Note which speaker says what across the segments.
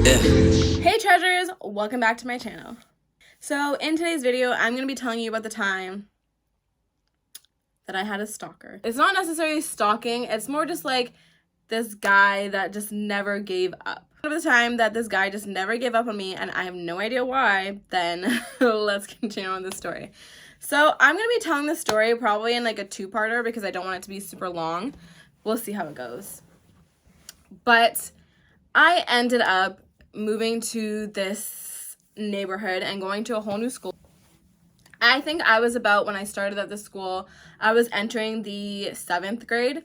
Speaker 1: Yeah.
Speaker 2: Hey treasures, welcome back to my channel. So in today's video, I'm going to be telling you about the time that I had a stalker. It's not necessarily stalking, it's more just like this guy that just never gave up. Of the time that this guy just never gave up on me and I have no idea why, then let's continue on this story. So I'm going to be telling this story probably in like a two-parter because I don't want it to be super long. We'll see how it goes. But I ended up moving to this neighborhood and going to a whole new school. I think I was about, when I started at this school, I was entering the 7th grade.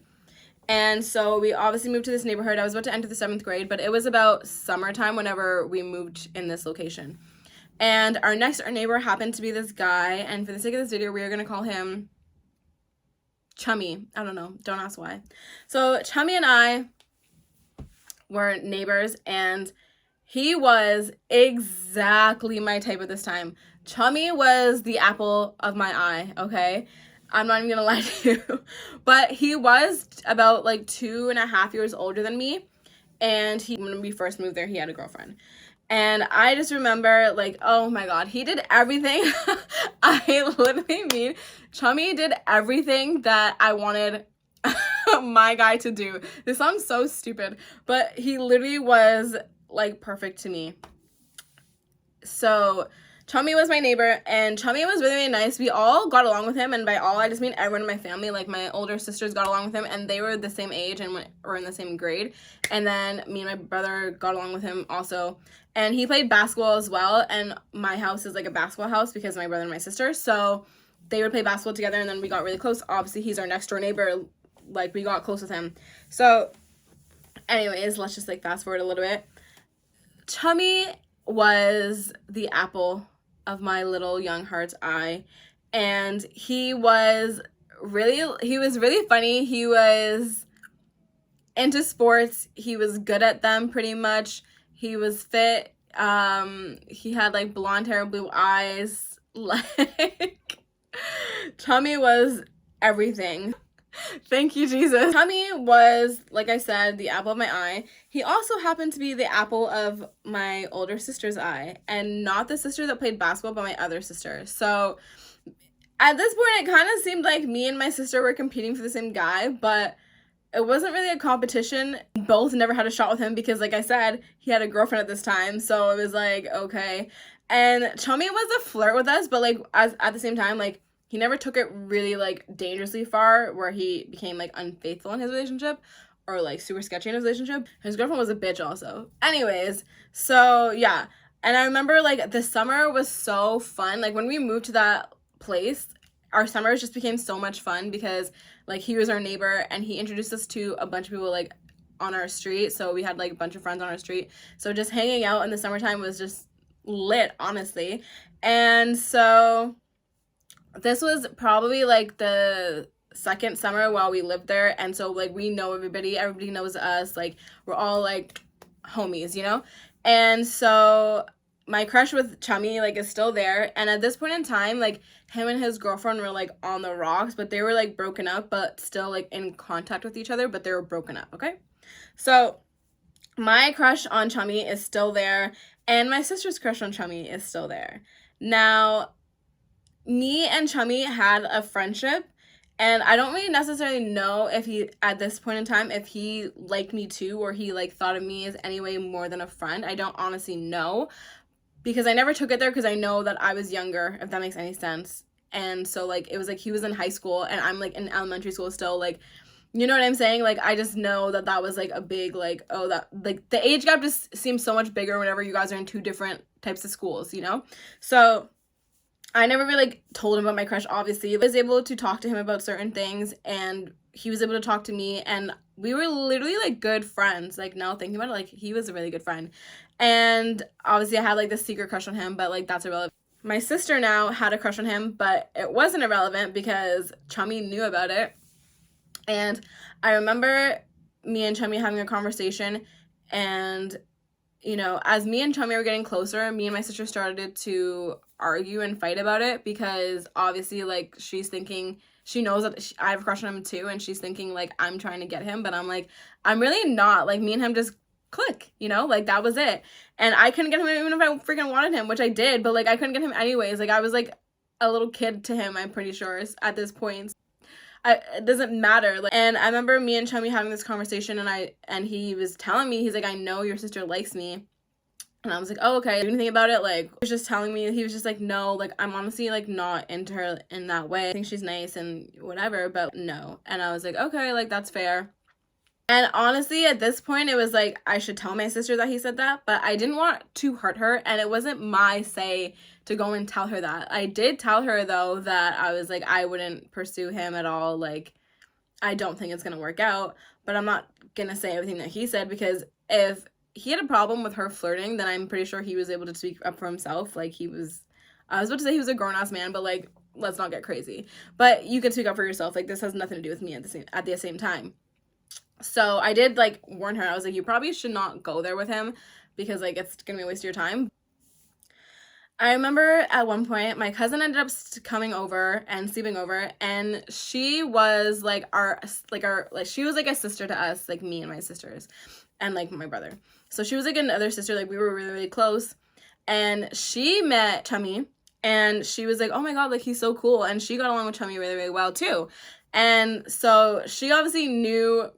Speaker 2: And so we obviously moved to this neighborhood. I was about to enter the 7th grade, but it was about summertime whenever we moved in this location. And our next door neighbor happened to be this guy. And for the sake of this video, we are going to call him Chummy. I don't know. Don't ask why. So Chummy and I were neighbors, and he was exactly my type at this time. Chummy was the apple of my eye, okay? I'm not even gonna lie to you. But he was about like 2.5 years older than me. And when we first moved there, he had a girlfriend. And I just remember, like, oh my God, he did everything. I literally mean, Chummy did everything that I wanted my guy to do. This sounds so stupid, but he literally was like perfect to me. So Chummy was my neighbor, and Chummy was really, really nice. We all got along with him, and by all I just mean everyone in my family. Like my older sisters got along with him, and they were the same age and were in the same grade. And then me and my brother got along with him also. And he played basketball as well, and my house is like a basketball house because of my brother and my sister. So they would play basketball together, and then we got really close. Obviously, he's our next door neighbor. Like, we got close with him. So anyways, let's just like fast forward a little bit. Chummy was the apple of my little young heart's eye, and he was really funny. He was into sports. He was good at them pretty much. He was fit. He had like blonde hair, blue eyes. Like, Chummy was everything. Thank you, Jesus. Chummy was, like I said, the apple of my eye. He also happened to be the apple of my older sister's eye, and not the sister that played basketball, but my other sister. So at this point, it kind of seemed like me and my sister were competing for the same guy, but it wasn't really a competition. Both never had a shot with him because, like I said, he had a girlfriend at this time. So it was like, okay. And Chummy was a flirt with us, but like at the same time, like, he never took it really like dangerously far where he became like unfaithful in his relationship or like super sketchy in his relationship. His girlfriend was a bitch also. Anyways, so yeah. And I remember like the summer was so fun. Like when we moved to that place, our summers just became so much fun because like he was our neighbor and he introduced us to a bunch of people like on our street. So we had like a bunch of friends on our street. So just hanging out in the summertime was just lit, honestly. And so this was probably like the second summer while we lived there, and so like we know everybody knows us, like we're all like homies, you know. And so my crush with Chummy like is still there, and at this point in time, like him and his girlfriend were like on the rocks, but they were like broken up but still like in contact with each other, but they were broken up. Okay, so my crush on Chummy is still there, and my sister's crush on Chummy is still there. Now me and Chummy had a friendship, and I don't really necessarily know if he, at this point in time, if he liked me too, or he like thought of me as any way more than a friend. I don't honestly know, because I never took it there because I know that I was younger, if that makes any sense. And so like it was like he was in high school and I'm like in elementary school still, like, you know what I'm saying? Like I just know that that was like a big like, oh, that like the age gap just seems so much bigger whenever you guys are in two different types of schools, you know? So I never really like told him about my crush. Obviously, I was able to talk to him about certain things, and he was able to talk to me, and we were literally like good friends. Like now thinking about it, like he was a really good friend. And obviously I had like this secret crush on him, but like that's irrelevant. My sister now had a crush on him, but it wasn't irrelevant because Chummy knew about it. And I remember me and Chummy having a conversation, and you know, as me and Chummy were getting closer, me and my sister started to argue and fight about it because obviously, like, she's thinking, she knows that I have a crush on him too, and she's thinking, like, I'm trying to get him, but I'm like, I'm really not. Like, me and him just click, you know, like that was it. And I couldn't get him even if I freaking wanted him, which I did, but like I couldn't get him anyways. Like I was like a little kid to him, I'm pretty sure, at this point. It doesn't matter. Like, and I remember me and Chummy having this conversation, and he was telling me, he's like, I know your sister likes me. And I was like, oh, okay. Do anything about it? Like, he was just telling me, he was just like, no, like, I'm honestly, like, not into her in that way. I think she's nice and whatever, but no. And I was like, okay, like, that's fair. And honestly, at this point, it was like, I should tell my sister that he said that, but I didn't want to hurt her, and it wasn't my say to go and tell her that. I did tell her, though, that I was like, I wouldn't pursue him at all. Like, I don't think it's gonna work out, but I'm not gonna say everything that he said, because if he had a problem with her flirting, then I'm pretty sure he was able to speak up for himself. Like, I was about to say he was a grown-ass man, but like, let's not get crazy. But you can speak up for yourself. Like, this has nothing to do with me at the same time. So I did like warn her. I was like, you probably should not go there with him, because like it's gonna be a waste of your time. I remember at one point my cousin ended up coming over and sleeping over, and she was like she was like a sister to us, like me and my sisters and like my brother. So she was like another sister, like we were really, really close. And she met Chummy, and she was like, oh my god, like he's so cool. And she got along with Chummy really, really well too. And so she obviously knew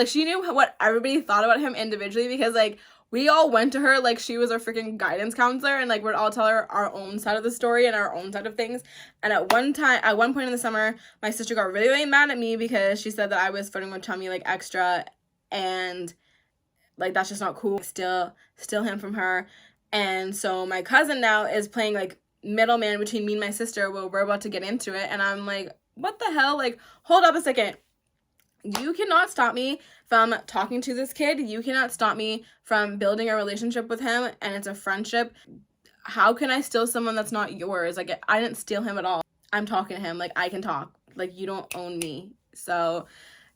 Speaker 2: she knew what everybody thought about him individually, because like we all went to her like she was our freaking guidance counselor, and like we'd all tell her our own side of the story and our own side of things. And at one point in the summer, my sister got really, really mad at me because she said that I was flirting with Chummy like extra, and like that's just not cool. Still him from her. And so my cousin now is playing like middleman between me and my sister. Well, we're about to get into it, and I'm like, what the hell? Like, hold up a second. You cannot stop me from talking to this kid. You cannot stop me from building a relationship with him, and it's a friendship. How can I steal someone that's not yours? Like, I didn't steal him at all. I'm talking to him. Like, I can talk. Like, you don't own me. So,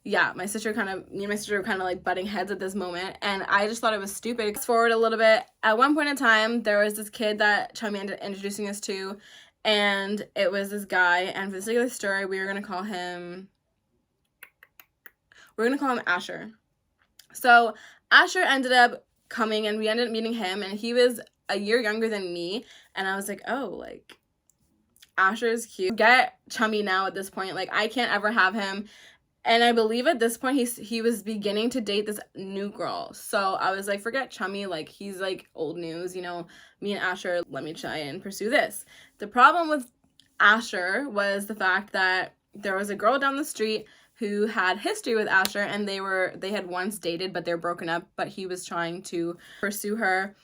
Speaker 2: yeah, me and my sister were kind of like butting heads at this moment, and I just thought it was stupid. Fast forward a little bit. At one point in time, there was this kid that Chummy ended up introducing us to, and it was this guy, and for the sake of the story, we're gonna call him Asher. So Asher ended up coming, and we ended up meeting him, and he was a year younger than me, and I was like, oh, like, Asher's cute. Get Chummy now at this point. Like, I can't ever have him. And I believe at this point he was beginning to date this new girl. So I was like, forget Chummy, like he's like old news, you know, me and Asher, let me try and pursue this. The problem with Asher was the fact that there was a girl down the street who had history with Asher, and they had once dated, but they're broken up, but he was trying to pursue her.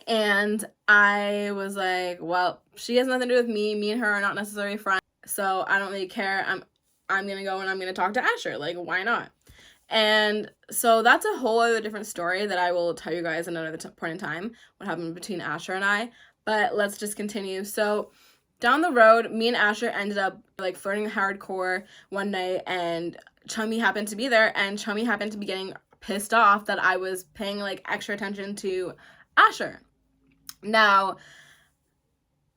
Speaker 2: And I was like, well, she has nothing to do with me. Me and her are not necessarily friends, so I don't really care. I'm gonna go and I'm gonna talk to Asher. Like, why not? And so that's a whole other different story that I will tell you guys another point in time, what happened between Asher and I. But let's just continue. So down the road, me and Asher ended up like flirting hardcore one night, and Chummy happened to be there, and Chummy happened to be getting pissed off that I was paying like extra attention to Asher. Now,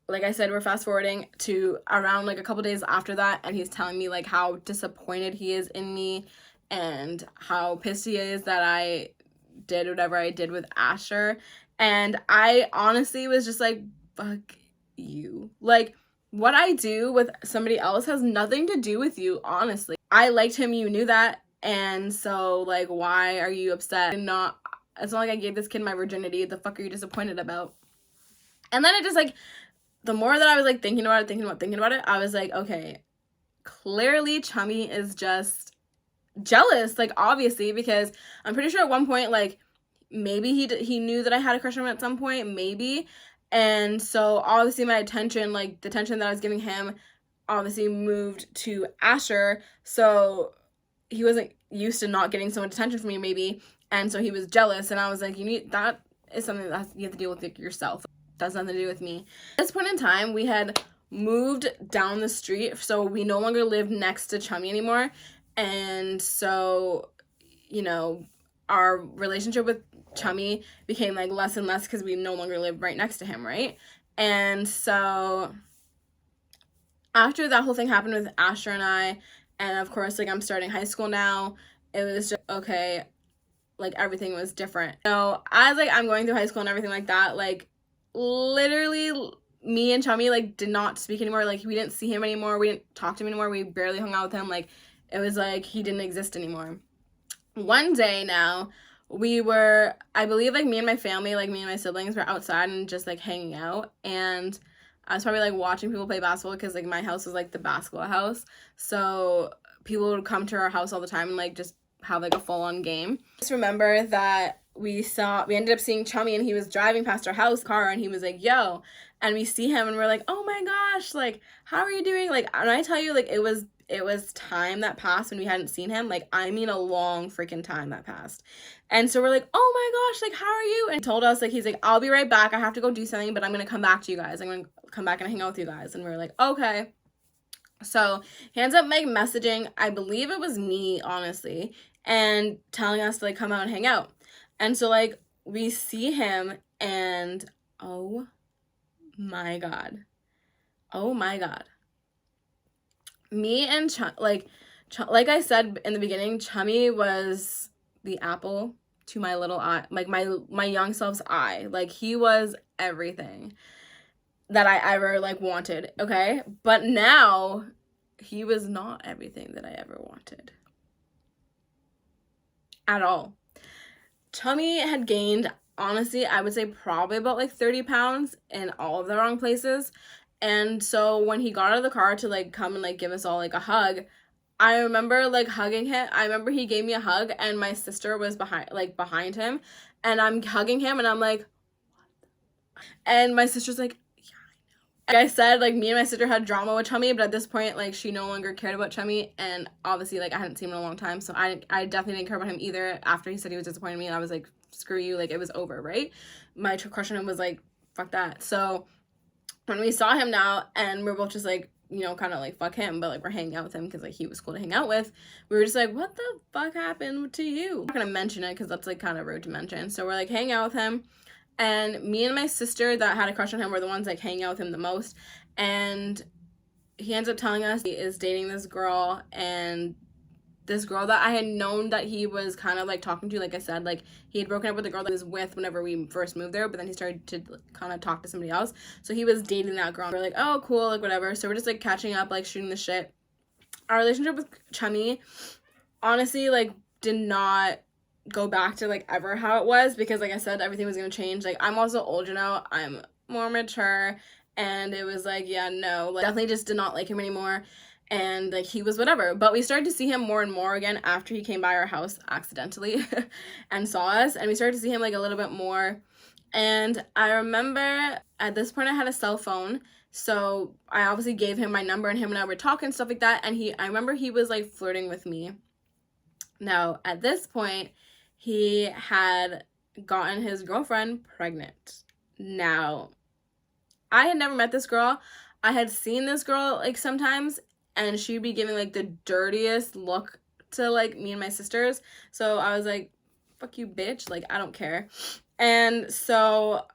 Speaker 2: like I said, we're fast forwarding to around like a couple days after that, and he's telling me like how disappointed he is in me and how pissed he is that I did whatever I did with Asher. And I honestly was just like, fuck you. Like, what I do with somebody else has nothing to do with you, honestly. I liked him, you knew that, and so like, why are you upset? It's not like I gave this kid my virginity. The fuck are you disappointed about? And then it just like, the more that I was like thinking about it, I was like, okay, clearly Chummy is just jealous, like obviously, because I'm pretty sure at one point, like maybe he knew that I had a crush on him at some point, maybe. And so obviously my attention, like the attention that I was giving him, obviously moved to Asher. So he wasn't used to not getting so much attention from me, maybe, and so he was jealous. And I was like, that is something that you have to deal with like, yourself. That's nothing to do with me. At this point in time, we had moved down the street, so we no longer lived next to Chummy anymore. And so, you know, our relationship with Chummy became like less and less because we no longer lived right next to him, right? And so after that whole thing happened with Asher and I, and of course, like I'm starting high school now, it was just, okay, like everything was different. So as like I'm going through high school and everything like that, like literally me and Chummy like did not speak anymore. Like we didn't see him anymore, we didn't talk to him anymore, we barely hung out with him. Like it was like he didn't exist anymore. One day now, we were, I believe, like me and my family, like me and my siblings were outside and just like hanging out, and I was probably like watching people play basketball because like my house was like the basketball house, so people would come to our house all the time and like just have like a full-on game. Just remember that we ended up seeing Chummy, and he was driving past our house car, and he was like, yo, and we see him and we're like, oh my gosh, like how are you doing? Like, and I tell you, like it was time that passed when we hadn't seen him. Like I mean a long freaking time that passed. And so we're like, oh my gosh, like how are you? And he told us, like, he's like, I'll be right back, I have to go do something, but I'm gonna come back to you guys, I'm gonna come back and hang out with you guys. And we were like, okay. So he ends up like messaging, I believe it was me, honestly, and telling us to like come out and hang out. And so like we see him, and oh my god, me and like I said in the beginning, Chummy was the apple to my little eye, like my young self's eye. Like he was everything that I ever like wanted, okay? But now he was not everything that I ever wanted at all. Chummy had gained, honestly, I would say probably about like 30 pounds in all of the wrong places. And so when he got out of the car to like come and like give us all like a hug, I remember like hugging him. I remember he gave me a hug, and my sister was behind him, and I'm hugging him, and I'm like, what? And my sister's like, like I said, like me and my sister had drama with Chummy, but at this point, like she no longer cared about Chummy, and obviously like I hadn't seen him in a long time, so I definitely didn't care about him either. After he said he was disappointed in me, I was like, screw you, like it was over, right? My crush on him was like, fuck that. So when we saw him now, and we're both just like, you know, kind of like fuck him, but like we're hanging out with him because like he was cool to hang out with, we were just like, what the fuck happened to you? I'm not gonna mention it because that's like kind of rude to mention. So we're like hanging out with him, and me and my sister that had a crush on him were the ones like hanging out with him the most. And he ends up telling us he is dating this girl, and this girl that I had known that he was kind of like talking to, like I said, like he had broken up with the girl that he was with whenever we first moved there, but then he started to kind of talk to somebody else, so he was dating that girl. We're like, oh cool, like whatever. So we're just like catching up, like shooting the shit. Our relationship with Chummy honestly like did not go back to like ever how it was, because like I said, everything was gonna change. Like I'm also older now, I'm more mature, and it was like, yeah, no, like definitely just did not like him anymore, and like he was whatever. But we started to see him more and more again after he came by our house accidentally and saw us, and we started to see him like a little bit more. And I remember at this point I had a cell phone, so I obviously gave him my number, and him and I were talking, stuff like that, and I remember he was like flirting with me. Now at this point he had gotten his girlfriend pregnant. Now I had never met this girl. I had seen this girl like sometimes, and she'd be giving like the dirtiest look to like me and my sisters. So I was like, fuck you, bitch. Like, I don't care. And so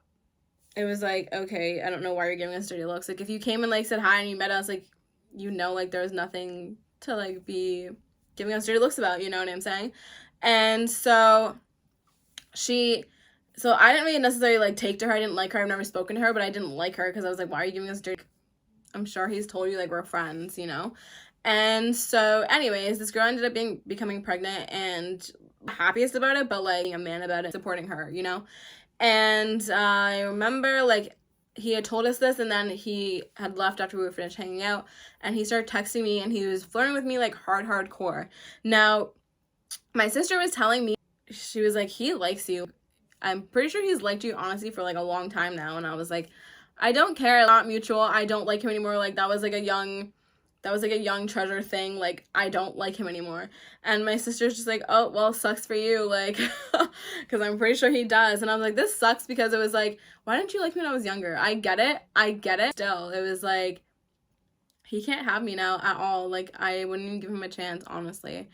Speaker 2: it was like, okay, I don't know why you're giving us dirty looks. Like, if you came and like said hi and you met us, like, you know, like there was nothing to like be giving us dirty looks about, you know what I'm saying? And so so I didn't really necessarily like take to her. I didn't like her. I've never spoken to her, but I didn't like her because I was like, why are you giving us dirty? I'm sure he's told you like we're friends, you know? And so anyways, this girl ended up becoming pregnant, and happiest about it, but like being a man about it, supporting her, you know? And I remember like he had told us this, and then he had left after we were finished hanging out, and he started texting me, and he was flirting with me like hardcore. Now my sister was telling me, she was like, he likes you. I'm pretty sure he's liked you honestly for like a long time now. And I was like, I don't care, not mutual, I don't like him anymore. Like that was like a young treasure thing. Like I don't like him anymore. And my sister's just like, oh well, sucks for you, like because I'm pretty sure he does. And I was like, this sucks, because it was like, why didn't you like me when I was younger? I get it still. It was like, he can't have me now at all. Like I wouldn't even give him a chance, honestly.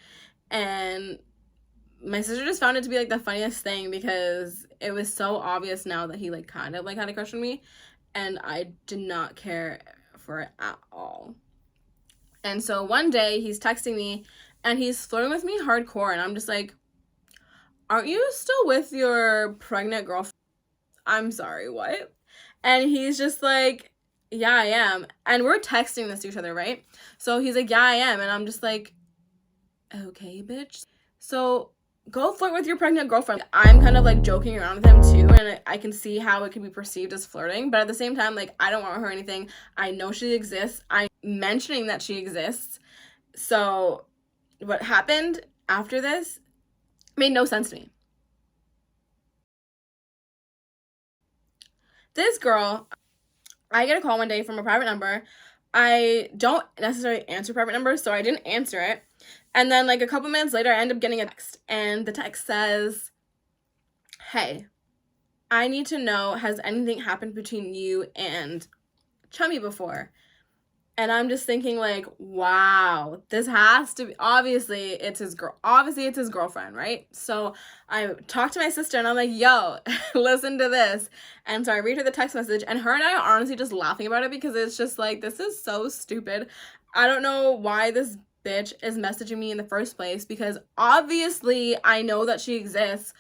Speaker 2: And my sister just found it to be like the funniest thing, because it was so obvious now that he like kind of like had a crush on me, and I did not care for it at all. And so one day he's texting me, and he's flirting with me hardcore, and I'm just like, aren't you still with your pregnant girlfriend? I'm sorry, what? And he's just like, yeah, I am. And we're texting this to each other, right? So he's like, yeah, I am. And I'm just like, okay, bitch. So go flirt with your pregnant girlfriend. I'm kind of like joking around with him too, and I can see how it could be perceived as flirting, but at the same time, like, I don't want her or anything. I know she exists. I'm mentioning that she exists. So what happened after this made no sense to me. This girl, I get a call one day from a private number. I don't necessarily answer private numbers, so I didn't answer it. And then, like, a couple minutes later, I end up getting a text, and the text says, hey, I need to know, has anything happened between you and Chummy before? And I'm just thinking, like, wow, this has to be, obviously it's his girlfriend, right? So I talked to my sister and I'm like, yo, listen to this. And so I read her the text message, and her and I are honestly just laughing about it because it's just like, this is so stupid. I don't know why this bitch is messaging me in the first place, because obviously I know that she exists.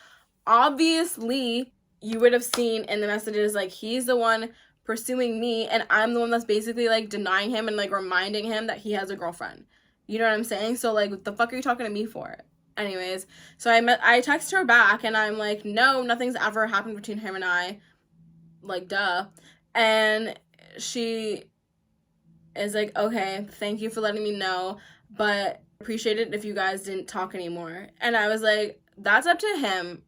Speaker 2: Obviously you would have seen in the messages, like, he's the one pursuing me, and I'm the one that's basically like denying him and like reminding him that he has a girlfriend. You know what I'm saying? So like, what the fuck are you talking to me for? Anyways, so I text her back and I'm like, no, nothing's ever happened between him and I. Like, duh. And she is like, okay, thank you for letting me know, but appreciate it if you guys didn't talk anymore. And I was like, that's up to him.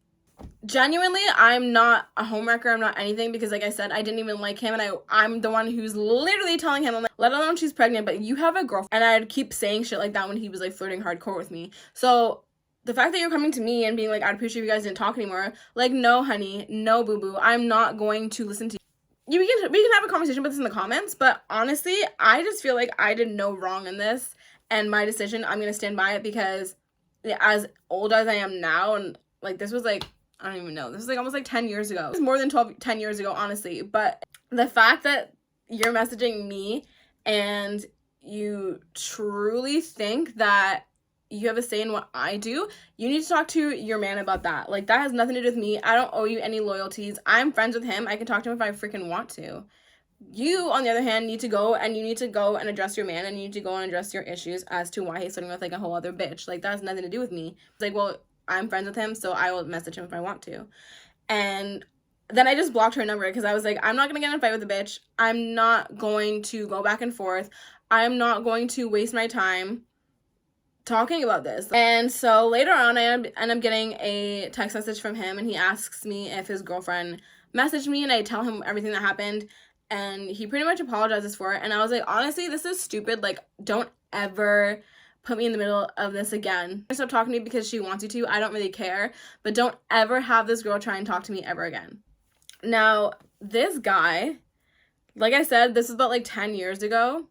Speaker 2: Genuinely, I'm not a homewrecker. I'm not anything, because like I said, I didn't even like him, and I'm the one who's literally telling him, I'm like, let alone she's pregnant, but you have a girlfriend. And I'd keep saying shit like that when he was like flirting hardcore with me. So the fact that you're coming to me and being like, I'd appreciate if you guys didn't talk anymore, like, no honey, no boo boo, I'm not going to listen to you. We can have a conversation about this in the comments, but honestly, I just feel like I did no wrong in this, and my decision, I'm gonna stand by it, because as old as I am now, and like, this was like, I don't even know, this was like almost like 10 years ago. It was more than 10 years ago, honestly. But the fact that you're messaging me and you truly think that you have a say in what I do, you need to talk to your man about that. Like, that has nothing to do with me. I don't owe you any loyalties. I'm friends with him. I can talk to him if I freaking want to. You, on the other hand, need to go and address your man, and you need to go and address your issues as to why he's flirting with like a whole other bitch. Like, that has nothing to do with me. It's like, well, I'm friends with him, so I will message him if I want to. And then I just blocked her number, because I was like, I'm not gonna get in a fight with the bitch. I'm not going to go back and forth. I'm not going to waste my time talking about this. And so later on, I end up getting a text message from him, and he asks me if his girlfriend messaged me, and I tell him everything that happened, and he pretty much apologizes for it. And I was like, honestly, this is stupid. Like, don't ever put me in the middle of this again. Stop talking to me because she wants you to. I don't really care, but don't ever have this girl try and talk to me ever again. Now, this guy, like I said, this is about like 10 years ago.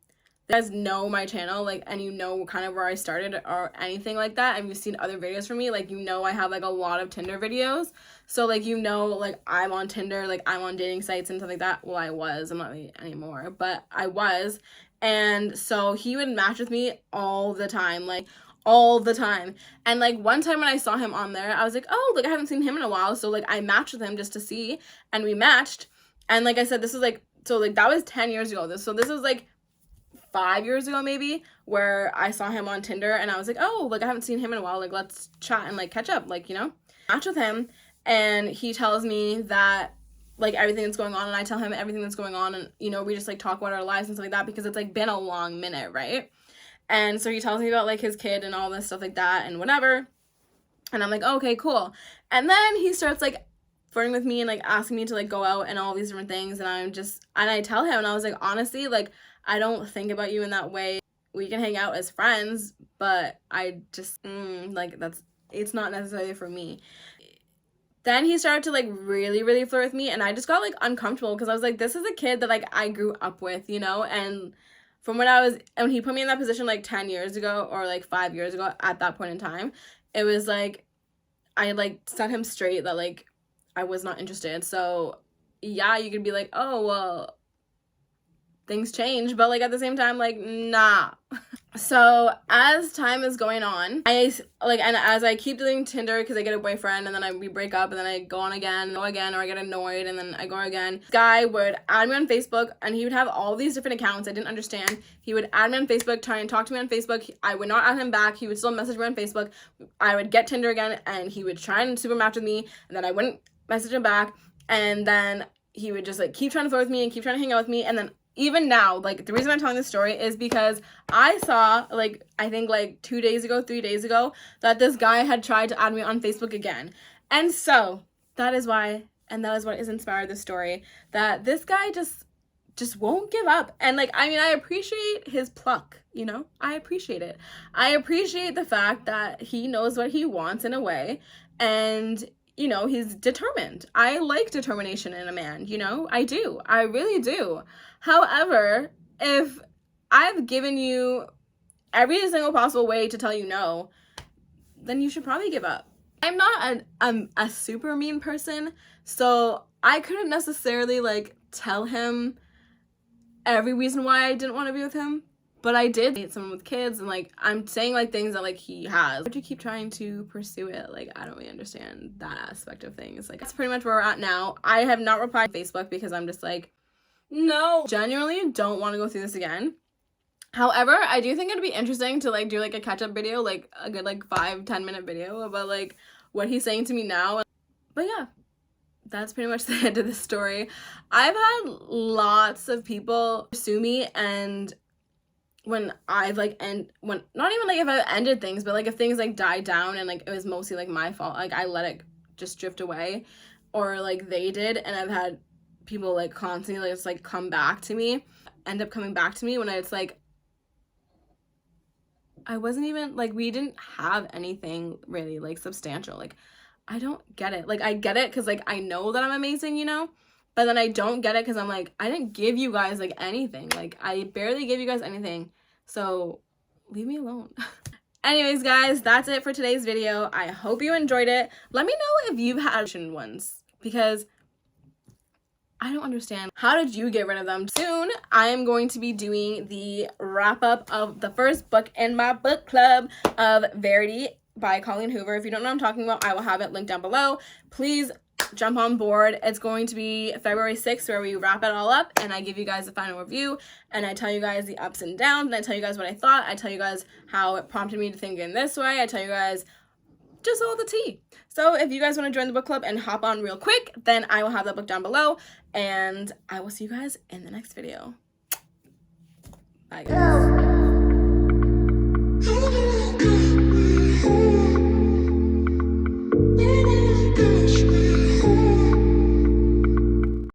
Speaker 2: You guys know my channel, like, and you know kind of where I started or anything like that, and you've seen other videos from me, like, you know I have like a lot of Tinder videos. So like, you know, like, I'm on Tinder, like, I'm on dating sites and stuff like that. Well, I was, I'm not really anymore, but I was. And so he would match with me all the time, like, all the time. And like, one time when I saw him on there, I was like, oh, like, I haven't seen him in a while, so like, I matched with him just to see, and we matched. And like I said, this was like, so like, that was 10 years ago. This was like 5 years ago maybe, where I saw him on Tinder, and I was like, oh, like, I haven't seen him in a while, like, let's chat and like catch up, like, you know, match with him. And he tells me that like everything that's going on, and I tell him everything that's going on, and you know, we just like talk about our lives and stuff like that, because it's like been a long minute, right? And so he tells me about like his kid and all this stuff like that and whatever, and I'm like, oh, okay, cool. And then he starts like flirting with me and like asking me to like go out and all these different things, and I tell him, and I was like, honestly, like, I don't think about you in that way. We can hang out as friends, but I just like, it's not necessarily for me. Then he started to like really, really flirt with me, and I just got like uncomfortable, because I was like, this is a kid that like I grew up with, you know. And from when he put me in that position like 10 years ago or like 5 years ago, at that point in time, it was like, I like set him straight that like I was not interested. So yeah, you could be like, oh, well, things change, but like at the same time, like, nah. So as time is going on, and as I keep doing Tinder because I get a boyfriend and then we break up and then I go on again, go again, or I get annoyed and then I go again. This guy would add me on Facebook and he would have all these different accounts. I didn't understand. He would add me on Facebook, try and talk to me on Facebook. I would not add him back. He would still message me on Facebook. I would get Tinder again and he would try and super match with me and then I wouldn't message him back. And then he would just like keep trying to flirt with me and keep trying to hang out with me. And then even now, like, the reason I'm telling this story is because I saw, like, I think, like, 3 days ago, that this guy had tried to add me on Facebook again. And so, that is why, and that is what has inspired this story, that this guy just won't give up. And, like, I mean, I appreciate his pluck, you know? I appreciate it. I appreciate the fact that he knows what he wants in a way, and you know, he's determined. I like determination in a man, you know? I do. I really do. However, if I've given you every single possible way to tell you no, then you should probably give up. I'm not a super mean person, so I couldn't necessarily, like, tell him every reason why I didn't want to be with him. But I did date someone with kids, and, like, I'm saying, like, things that, like, he has. Why'd you keep trying to pursue it? Like, I don't really understand that aspect of things. Like, that's pretty much where we're at now. I have not replied to Facebook because I'm just like, no. Genuinely don't want to go through this again. However, I do think it'd be interesting to, like, do, like, a catch-up video, like, a good, like, 5-10 minute video about, like, what he's saying to me now. But, yeah. That's pretty much the end of the story. I've had lots of people pursue me, and when I've like when not even like if I've ended things, but like if things like died down and like it was mostly like my fault, like I let it just drift away, or like they did, and I've had people like constantly like just like come back to me, end up coming back to me when it's like I wasn't even like, we didn't have anything really like substantial. Like, I don't get it. Like, I get it because like I know that I'm amazing, you know, but then I don't get it because I'm like, I didn't give you guys like anything. Like, I barely gave you guys anything. So leave me alone. Anyways, guys, that's it for today's video. I hope you enjoyed it. Let me know if you've had ones, because I don't understand. How did you get rid of them? Soon, I am going to be doing the wrap up of the first book in my book club of Verity by Colleen Hoover. If you don't know what I'm talking about, I will have it linked down below. Please jump on board. It's going to be February 6th where we wrap it all up and I give you guys the final review and I tell you guys the ups and downs and I tell you guys what I thought. I tell you guys how it prompted me to think in this way. I tell you guys just all the tea. So if you guys want to join the book club and hop on real quick, then I will have that book down below and I will see you guys in the next video. Bye, guys.